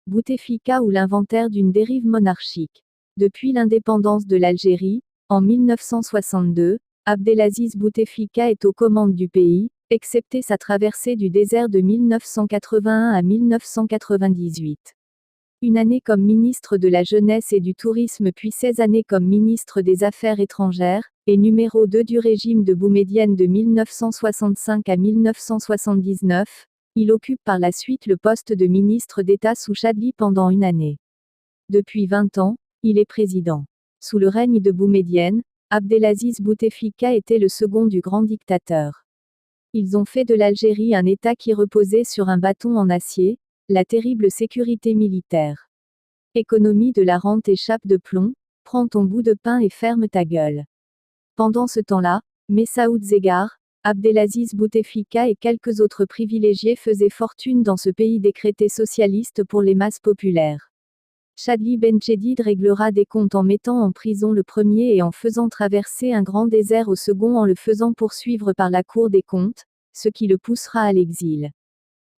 Bouteflika ou l'inventaire d'une dérive monarchique. Depuis l'indépendance de l'Algérie, en 1962, Abdelaziz Bouteflika est aux commandes du pays, excepté sa traversée du désert de 1981 à 1998. Une année comme ministre de la Jeunesse et du Tourisme puis 16 années comme ministre des Affaires étrangères, et numéro 2 du régime de Boumedienne de 1965 à 1979, il occupe par la suite le poste de ministre d'État sous Chadli pendant une année. Depuis 20 ans, il est président. Sous le règne de Boumedienne, Abdelaziz Bouteflika était le second du grand dictateur. Ils ont fait de l'Algérie un État qui reposait sur un bâton en acier, la terrible sécurité militaire. Économie de la rente et chape de plomb, prends ton bout de pain et ferme ta gueule. Pendant ce temps-là, Messaoud Zeghar, Abdelaziz Bouteflika et quelques autres privilégiés faisaient fortune dans ce pays décrété socialiste pour les masses populaires. Chadli Benjedid réglera des comptes en mettant en prison le premier et en faisant traverser un grand désert au second en le faisant poursuivre par la Cour des comptes, ce qui le poussera à l'exil.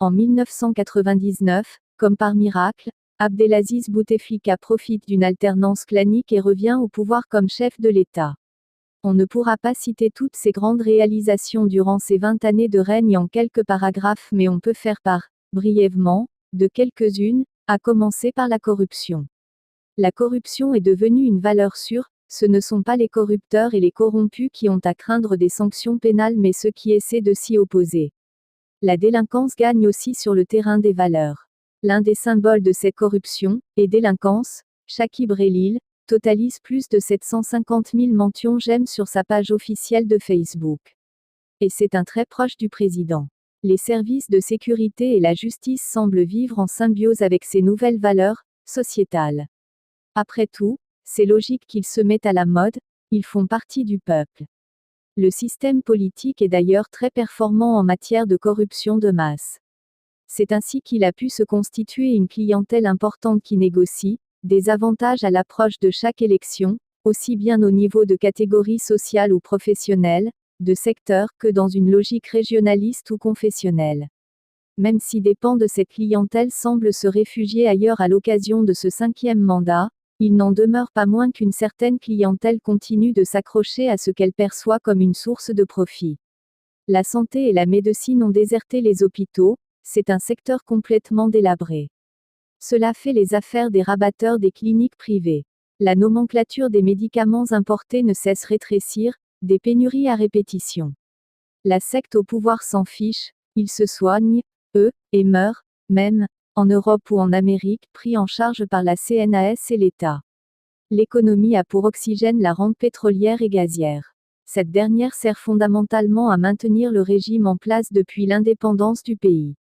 En 1999, comme par miracle, Abdelaziz Bouteflika profite d'une alternance clanique et revient au pouvoir comme chef de l'État. On ne pourra pas citer toutes ses grandes réalisations durant ces 20 années de règne en quelques paragraphes, mais on peut faire part, brièvement, de quelques-unes, à commencer par la corruption. La corruption est devenue une valeur sûre, ce ne sont pas les corrupteurs et les corrompus qui ont à craindre des sanctions pénales mais ceux qui essaient de s'y opposer. La délinquance gagne aussi sur le terrain des valeurs. L'un des symboles de cette corruption, et délinquance, Chakib Relil, totalise plus de 750 000 mentions j'aime sur sa page officielle de Facebook. Et c'est un très proche du président. Les services de sécurité et la justice semblent vivre en symbiose avec ces nouvelles valeurs sociétales. Après tout, c'est logique qu'ils se mettent à la mode, ils font partie du peuple. Le système politique est d'ailleurs très performant en matière de corruption de masse. C'est ainsi qu'il a pu se constituer une clientèle importante qui négocie des avantages à l'approche de chaque élection, aussi bien au niveau de catégories sociales ou professionnelles, de secteurs, que dans une logique régionaliste ou confessionnelle. Même si des pans de cette clientèle semblent se réfugier ailleurs à l'occasion de ce 5e mandat, il n'en demeure pas moins qu'une certaine clientèle continue de s'accrocher à ce qu'elle perçoit comme une source de profit. La santé et la médecine ont déserté les hôpitaux, c'est un secteur complètement délabré. Cela fait les affaires des rabatteurs des cliniques privées. La nomenclature des médicaments importés ne cesse rétrécir, des pénuries à répétition. La secte au pouvoir s'en fiche, ils se soignent, eux, et meurent, même, en Europe ou en Amérique, pris en charge par la CNAS et l'État. L'économie a pour oxygène la rente pétrolière et gazière. Cette dernière sert fondamentalement à maintenir le régime en place depuis l'indépendance du pays.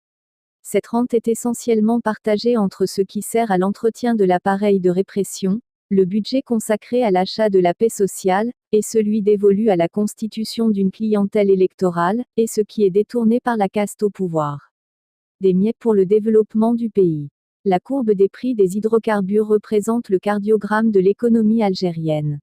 Cette rente est essentiellement partagée entre ce qui sert à l'entretien de l'appareil de répression, le budget consacré à l'achat de la paix sociale, et celui dévolu à la constitution d'une clientèle électorale, et ce qui est détourné par la caste au pouvoir. Des miettes pour le développement du pays. La courbe des prix des hydrocarbures représente le cardiogramme de l'économie algérienne.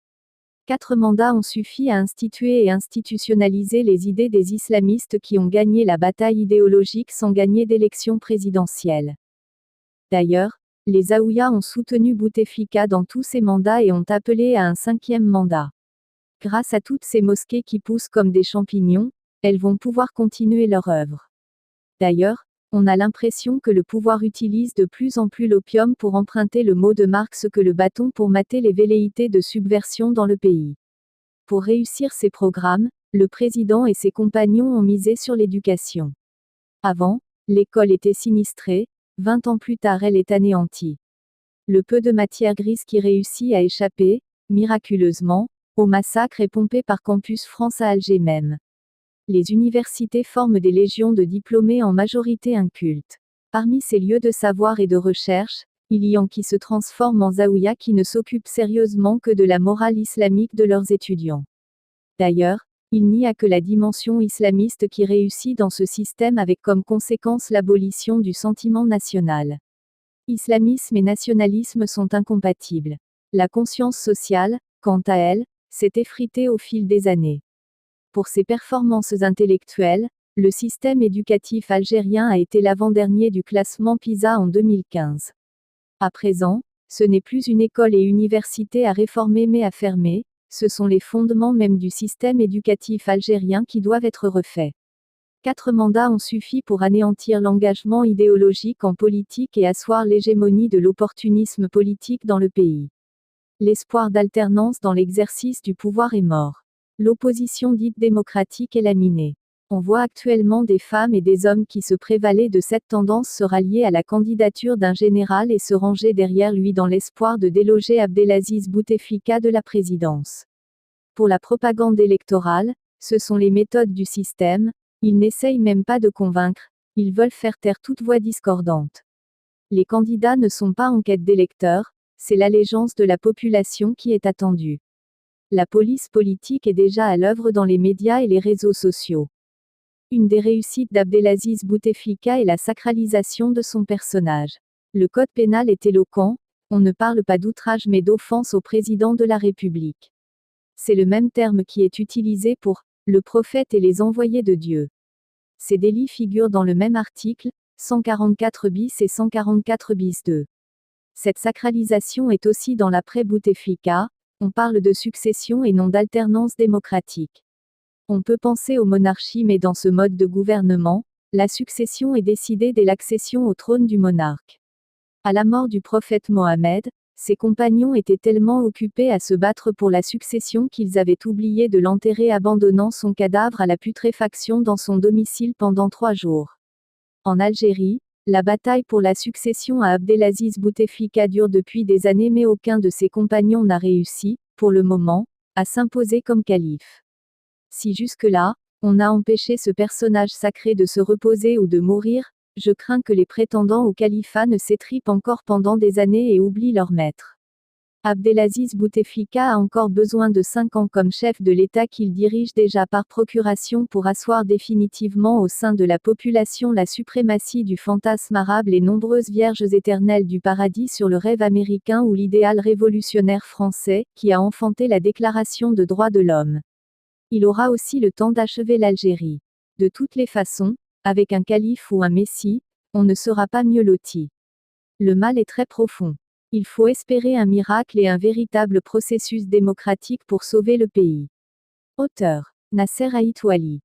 4 mandats ont suffi à instituer et institutionnaliser les idées des islamistes qui ont gagné la bataille idéologique sans gagner d'élection présidentielle. D'ailleurs, les Zaouïas ont soutenu Bouteflika dans tous ses mandats et ont appelé à un 5e mandat. Grâce à toutes ces mosquées qui poussent comme des champignons, elles vont pouvoir continuer leur œuvre. D'ailleurs, on a l'impression que le pouvoir utilise de plus en plus l'opium pour emprunter le mot de Marx que le bâton pour mater les velléités de subversion dans le pays. Pour réussir ces programmes, le président et ses compagnons ont misé sur l'éducation. Avant, l'école était sinistrée, 20 ans plus tard elle est anéantie. Le peu de matière grise qui réussit à échapper, miraculeusement, au massacre est pompé par Campus France à Alger même. Les universités forment des légions de diplômés en majorité incultes. Parmi ces lieux de savoir et de recherche, il y en qui se transforment en zaouïas qui ne s'occupent sérieusement que de la morale islamique de leurs étudiants. D'ailleurs, il n'y a que la dimension islamiste qui réussit dans ce système avec comme conséquence l'abolition du sentiment national. Islamisme et nationalisme sont incompatibles. La conscience sociale, quant à elle, s'est effritée au fil des années. Pour ses performances intellectuelles, le système éducatif algérien a été l'avant-dernier du classement PISA en 2015. À présent, ce n'est plus une école et université à réformer mais à fermer, ce sont les fondements même du système éducatif algérien qui doivent être refaits. 4 mandats ont suffi pour anéantir l'engagement idéologique en politique et asseoir l'hégémonie de l'opportunisme politique dans le pays. L'espoir d'alternance dans l'exercice du pouvoir est mort. L'opposition dite démocratique est laminée. On voit actuellement des femmes et des hommes qui se prévalaient de cette tendance se rallier à la candidature d'un général et se ranger derrière lui dans l'espoir de déloger Abdelaziz Bouteflika de la présidence. Pour la propagande électorale, ce sont les méthodes du système, ils n'essayent même pas de convaincre, ils veulent faire taire toute voix discordante. Les candidats ne sont pas en quête d'électeurs, c'est l'allégeance de la population qui est attendue. La police politique est déjà à l'œuvre dans les médias et les réseaux sociaux. Une des réussites d'Abdelaziz Bouteflika est la sacralisation de son personnage. Le code pénal est éloquent, on ne parle pas d'outrage mais d'offense au président de la République. C'est le même terme qui est utilisé pour le prophète et les envoyés de Dieu. Ces délits figurent dans le même article, 144 bis et 144 bis 2. Cette sacralisation est aussi dans l'après-Bouteflika, on parle de succession et non d'alternance démocratique. On peut penser aux monarchies mais dans ce mode de gouvernement, la succession est décidée dès l'accession au trône du monarque. À la mort du prophète Mohammed, ses compagnons étaient tellement occupés à se battre pour la succession qu'ils avaient oublié de l'enterrer abandonnant son cadavre à la putréfaction dans son domicile pendant 3 jours. En Algérie, la bataille pour la succession à Abdelaziz Bouteflika dure depuis des années mais aucun de ses compagnons n'a réussi, pour le moment, à s'imposer comme calife. Si jusque-là, on a empêché ce personnage sacré de se reposer ou de mourir, je crains que les prétendants au califat ne s'étripent encore pendant des années et oublient leur maître. Abdelaziz Bouteflika a encore besoin de 5 ans comme chef de l'État qu'il dirige déjà par procuration pour asseoir définitivement au sein de la population la suprématie du fantasme arabe les nombreuses vierges éternelles du paradis sur le rêve américain ou l'idéal révolutionnaire français, qui a enfanté la Déclaration de droits de l'homme. Il aura aussi le temps d'achever l'Algérie. De toutes les façons, avec un calife ou un messie, on ne sera pas mieux loti. Le mal est très profond. Il faut espérer un miracle et un véritable processus démocratique pour sauver le pays. Auteur: Nasser Ait Ouali.